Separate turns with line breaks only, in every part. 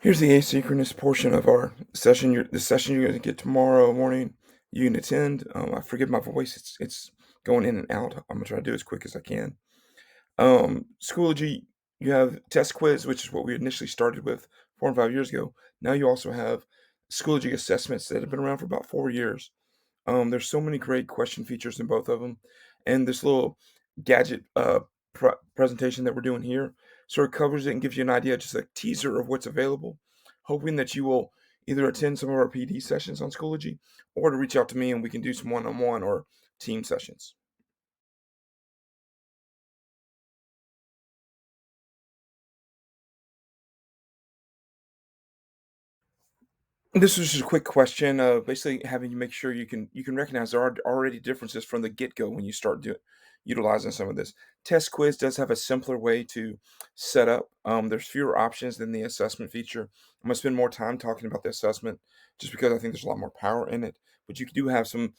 Here's the asynchronous portion of our session. The session you're going to get tomorrow morning. You can attend. I forgive my voice. It's going in and out. I'm gonna try to do it as quick as I can. Schoology, you have test quiz, which is what we initially started with 4 and 5 years ago. Now you also have Schoology assessments that have been around for about 4 years. There's so many great question features in both of them, and this little gadget presentation that we're doing here sort of covers it and gives you an idea, just a teaser of what's available. Hoping that you will either attend some of our PD sessions on Schoology, or to reach out to me and we can do some one-on-one or team sessions. This was just a quick question, basically having you make sure you can recognize there are already differences from the get-go when you start utilizing some of this. Test quiz does have a simpler way to set up. There's fewer options than the assessment feature. I'm gonna spend more time talking about the assessment just because I think there's a lot more power in it. But you do have some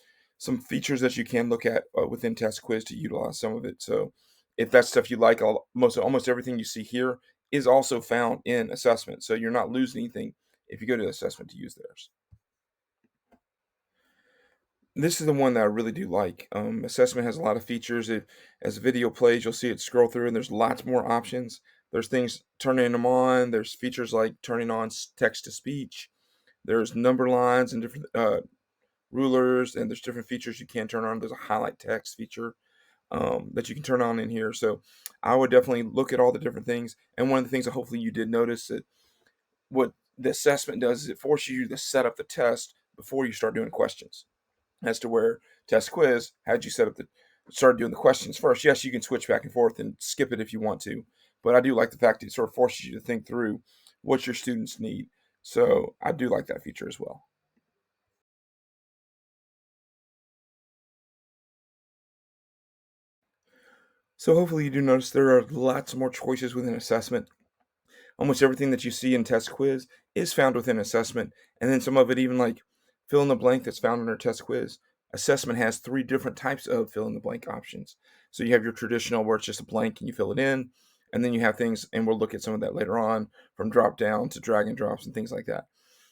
features that you can look at within test quiz to utilize some of it. So if that's stuff you like, almost everything you see here is also found in assessment. So you're not losing anything if you go to assessment to use theirs. This is the one that I really do like. Assessment has a lot of features. As the video plays, you'll see it scroll through, and there's lots more options. There's things turning them on. There's features like turning on text to speech. There's number lines and different rulers, and there's different features you can turn on. There's a highlight text feature that you can turn on in here. So I would definitely look at all the different things. And one of the things that hopefully you did notice that what the assessment does is it forces you to set up the test before you start doing questions. As to where test quiz had you set up the start doing the questions first. Yes, you can switch back and forth and skip it if you want to, but I do like the fact that it sort of forces you to think through what your students need. So I do like that feature as well. So hopefully you do notice there are lots more choices within assessment. Almost everything that you see in test quiz is found within assessment, and then some of it even like fill in the blank that's found under test quiz. Assessment has three different types of fill in the blank options. So you have your traditional where it's just a blank and you fill it in, and then you have things, and we'll look at some of that later on, from drop down to drag and drops and things like that.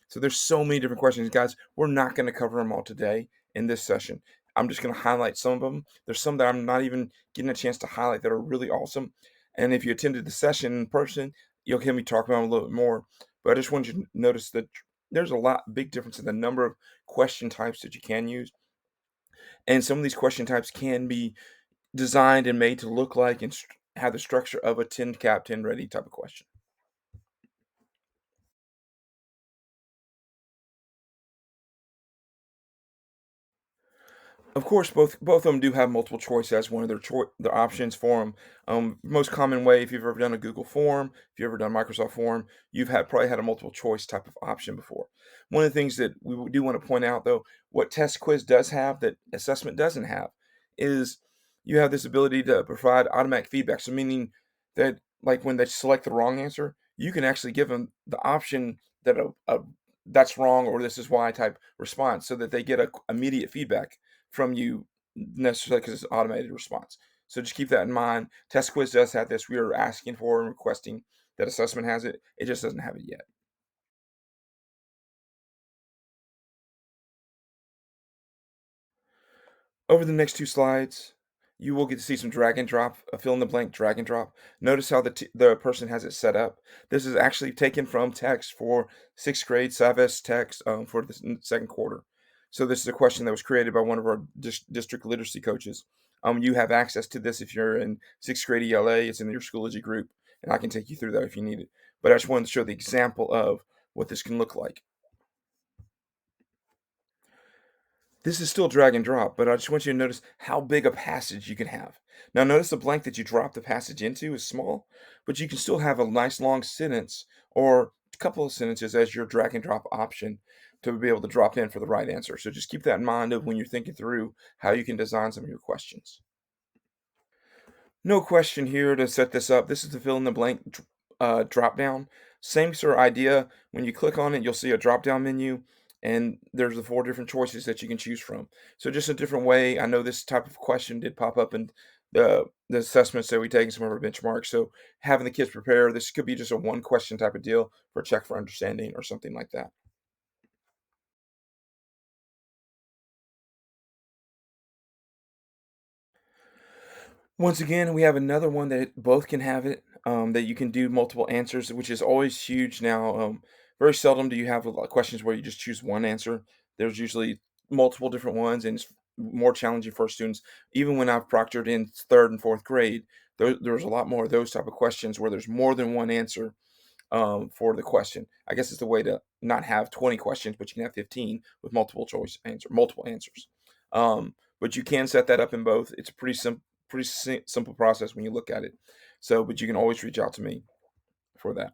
So there's so many different questions, guys. We're not going to cover them all today in this session. I'm just going to highlight some of them. There's some that I'm not even getting a chance to highlight that are really awesome. And if you attended the session in person, you'll hear me talk about them a little bit more. But I just want you to notice that there's a big difference in the number of question types that you can use. And some of these question types can be designed and made to look like and have the structure of a 10 cap, 10 ready type of question. Of course, both of them do have multiple choice as one of their options for them. Most common way, if you've ever done a Google form, if you've ever done Microsoft form, you've probably had a multiple choice type of option before. One of the things that we do want to point out, though, what test quiz does have that assessment doesn't have, is you have this ability to provide automatic feedback. So meaning that, like when they select the wrong answer, you can actually give them the option that a that's wrong or this is why type response, so that they get a immediate feedback from you necessarily because it's automated response. So just keep that in mind. Test quiz does have this. We are asking for and requesting that assessment has it. It just doesn't have it yet. Over the next two slides, you will get to see some drag and drop, a fill in the blank drag and drop. Notice how the person has it set up. This is actually taken from text for sixth grade Savas text for the second quarter. So this is a question that was created by one of our district literacy coaches. You have access to this if you're in sixth grade ELA. It's in your Schoology group, and I can take you through that if you need it. But I just wanted to show the example of what this can look like. This is still drag and drop, but I just want you to notice how big a passage you can have. Now, notice the blank that you drop the passage into is small, but you can still have a nice long sentence or a couple of sentences as your drag and drop option to be able to drop in for the right answer. So just keep that in mind of when you're thinking through how you can design some of your questions. No question here to set this up. This is the fill in the blank drop down. Same sort of idea. When you click on it, you'll see a drop down menu, and there's the four different choices that you can choose from. So just a different way. I know this type of question did pop up in the assessments that we take and some of our benchmarks. So having the kids prepare, this could be just a one question type of deal for a check for understanding or something like that. Once again, we have another one that both can have it, that you can do multiple answers, which is always huge now. Very seldom do you have a lot of questions where you just choose one answer. There's usually multiple different ones, and it's more challenging for students. Even when I've proctored in third and fourth grade, there's a lot more of those type of questions where there's more than one answer for the question. I guess it's the way to not have 20 questions, but you can have 15 with multiple answers. But you can set that up in both. It's a simple process when you look at it. So, but you can always reach out to me for that.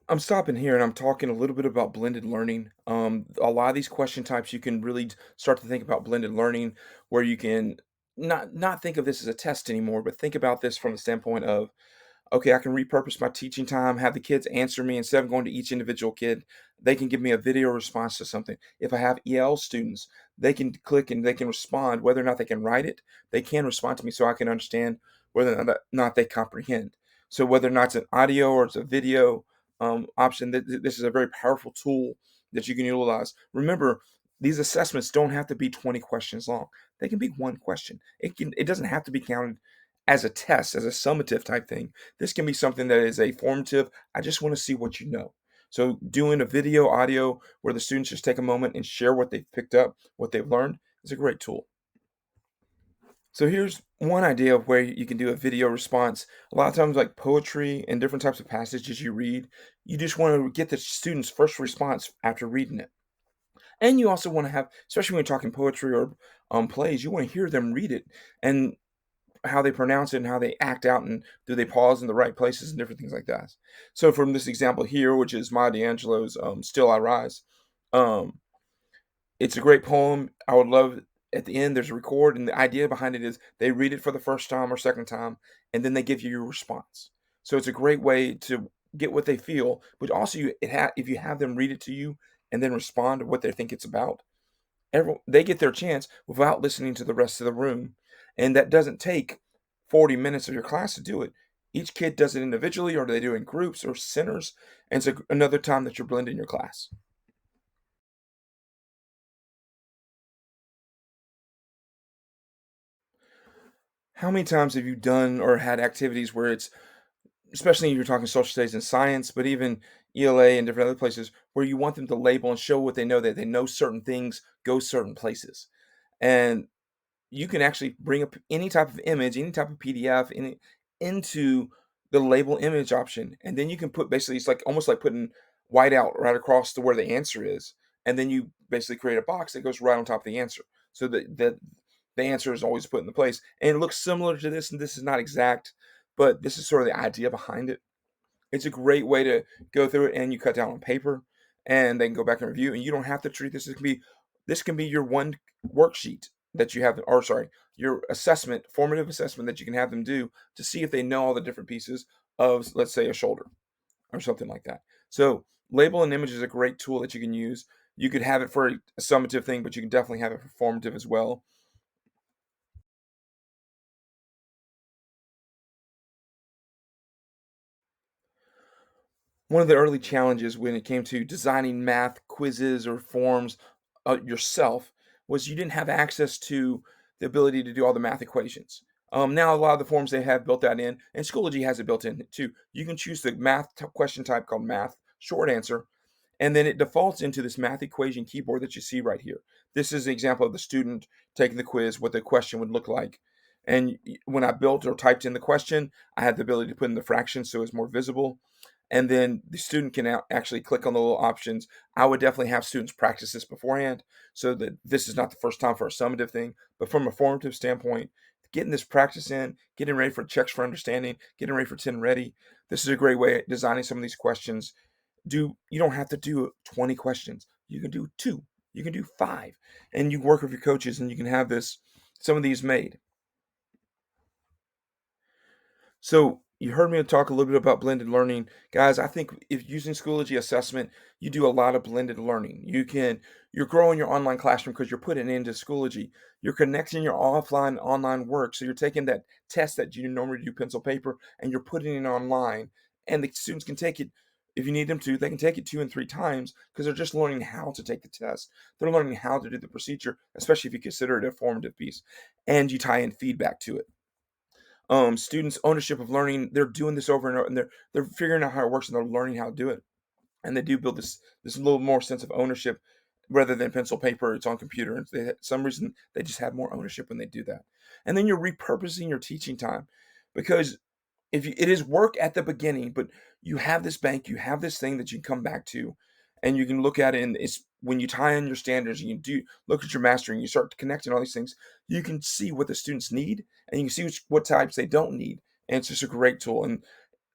I'm stopping here and I'm talking a little bit about blended learning. A lot of these question types you can really start to think about blended learning, where you can not think of this as a test anymore, but think about this from the standpoint of, okay, I can repurpose my teaching time, have the kids answer me instead of going to each individual kid. They can give me a video response to something. If I have EL students, they can click and they can respond. Whether or not they can write it, they can respond to me so I can understand whether or not they comprehend. So whether or not it's an audio or it's a video option, this is a very powerful tool that you can utilize. Remember, these assessments don't have to be 20 questions long. They can be one question. It doesn't have to be counted as a test, as a summative type thing. This can be something that is a formative. I just want to see what you know. So doing a video, audio, where the students just take a moment and share what they've picked up, what they've learned, is a great tool. So here's one idea of where you can do a video response. A lot of times, like poetry and different types of passages you read, you just want to get the student's first response after reading it. And you also want to have, especially when you're talking poetry or plays, you want to hear them read it and how they pronounce it and how they act out, and do they pause in the right places and different things like that. So from this example here, which is Maya Angelou's "Still I Rise," um, it's a great poem. I would love, at the end there's a record, and the idea behind it is they read it for the first time or second time, and then they give you your response. So it's a great way to get what they feel, but also if you have them read it to you and then respond to what they think it's about, they get their chance without listening to the rest of the room, and that doesn't take 40 minutes of your class to do it. Each kid does it individually, or they do it in groups or centers, and it's another time that you're blending your class. How many times have you done or had activities where it's, especially if you're talking social studies and science, but even ELA and different other places, where you want them to label and show what they know, that they know certain things go certain places, and you can actually bring up any type of image, any type of PDF into the label image option, and then you can put, basically it's like almost like putting white out right across to where the answer is, and then you basically create a box that goes right on top of the answer, so that the answer is always put in the place, and it looks similar to this, and this is not exact, but this is sort of the idea behind it. It's a great way to go through it, and you cut down on paper, and they can go back and review, and you don't have to treat this. This can be your one worksheet that you have, or sorry, your assessment, formative assessment that you can have them do to see if they know all the different pieces of, let's say, a shoulder or something like that. So label and image is a great tool that you can use. You could have it for a summative thing, but you can definitely have it for formative as well. One of the early challenges when it came to designing math quizzes or forms yourself was you didn't have access to the ability to do all the math equations. Now a lot of the forms they have built that in, and Schoology has it built in too. You can choose the question type called math short answer, and then it defaults into this math equation keyboard that you see right here. This is an example of the student taking the quiz, what the question would look like. And when I built or typed in the question, I had the ability to put in the fractions so it's more visible, and then the student can actually click on the little options. I would definitely have students practice this beforehand, so that this is not the first time for a summative thing, but from a formative standpoint, getting this practice in, getting ready for checks for understanding, getting ready for 10 ready. This is a great way of designing some of these questions. You don't have to do 20 questions. You can do two, you can do five, and you work with your coaches, and you can have some of these made. So You heard me talk a little bit about blended learning. Guys, I think if using Schoology assessment, you do a lot of blended learning. You're growing your online classroom because you're putting it into Schoology. You're connecting your offline online work. So you're taking that test that you normally do pencil paper and you're putting it online. And the students can take it if you need them to, they can take it 2 and 3 times because they're just learning how to take the test. They're learning how to do the procedure, especially if you consider it a formative piece. And you tie in feedback to it. Students ownership of learning, they're doing this over and over, and they're figuring out how it works, and they're learning how to do it, and they do build this little more sense of ownership rather than pencil paper. It's on computer, and some reason they just have more ownership when they do that. And then you're repurposing your teaching time, because if you, it is work at the beginning, but you have this bank, you have this thing that you can come back to, and you can look at it. And it's when you tie in your standards, and you do look at your mastering, you start connecting all these things. You can see what the students need, and you can see what types they don't need. And it's just a great tool. And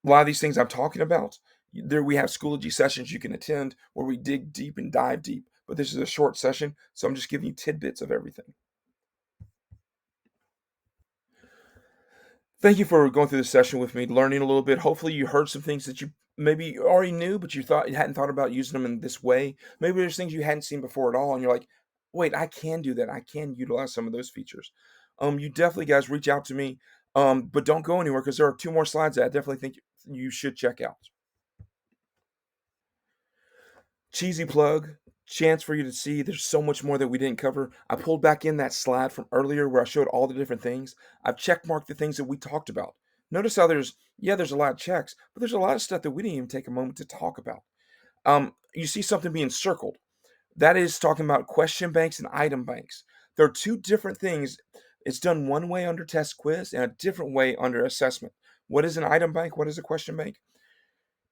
a lot of these things I'm talking about, there we have Schoology sessions you can attend where we dig deep and dive deep. But this is a short session, so I'm just giving you tidbits of everything. Thank you for going through this session with me, learning a little bit. Hopefully, you heard some things that you maybe already knew, but you hadn't thought about using them in this way. Maybe there's things you hadn't seen before at all, and you're like, "Wait, I can do that. I can utilize some of those features." You definitely, guys, reach out to me, but don't go anywhere because there are 2 more slides that I definitely think you should check out. Cheesy plug, chance for you to see there's so much more that we didn't cover. I pulled back in that slide from earlier where I showed all the different things. I've check marked the things that we talked about. Notice how there's a lot of checks, but there's a lot of stuff that we didn't even take a moment to talk about. You see something being circled. That is talking about question banks and item banks. There are two different things. It's done one way under test quiz and a different way under assessment. What is an item bank? What is a question bank?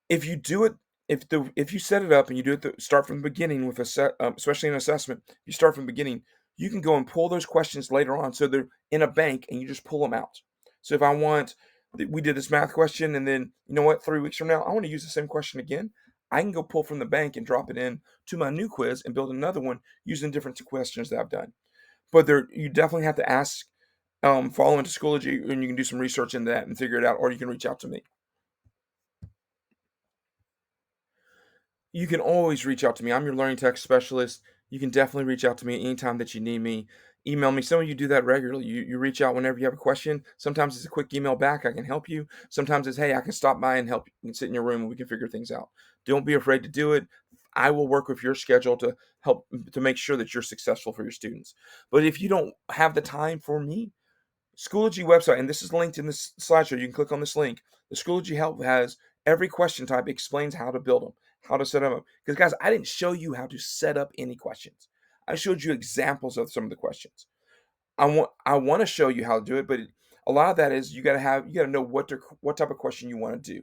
If you do it if you set it up and you do it start from the beginning with a set, especially in assessment, you start from the beginning, you can go and pull those questions later on, so they're in a bank and you just pull them out. So if I want we did this math question, and then, you know what, 3 weeks from now, I wanna use the same question again, I can go pull from the bank and drop it in to my new quiz and build another one using different questions that I've done. But there you definitely have to ask, follow into Schoology, and you can do some research into that and figure it out, or you can reach out to me. You can always reach out to me. I'm your learning tech specialist. You can definitely reach out to me anytime that you need me. Email me. Some of you do that regularly. You reach out whenever you have a question. Sometimes it's a quick email back. I can help you. Sometimes it's, hey, I can stop by and help you and sit in your room and we can figure things out. Don't be afraid to do it. I will work with your schedule to help to make sure that you're successful for your students. But if you don't have the time for me, Schoology website, and this is linked in this slideshow. You can click on this link. The Schoology help has every question type, explains how to build them, how to set them up. Because guys, I didn't show you how to set up any questions. I showed you examples of some of the questions. I want to show you how to do it, but a lot of that is you got to know what type of question you want to do.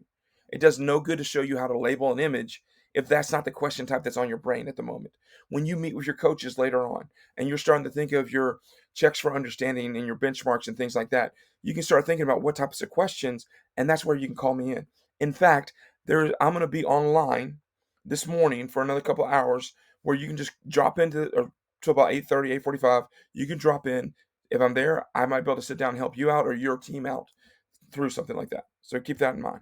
It does no good to show you how to label an image if that's not the question type that's on your brain at the moment. When you meet with your coaches later on and you're starting to think of your checks for understanding and your benchmarks and things like that, you can start thinking about what types of questions, and that's where you can call me in. In fact, I'm going to be online this morning for another couple of hours where you can just drop into or to about 8:30, 8:45. You can drop in. If I'm there, I might be able to sit down and help you out or your team out through something like that. So keep that in mind.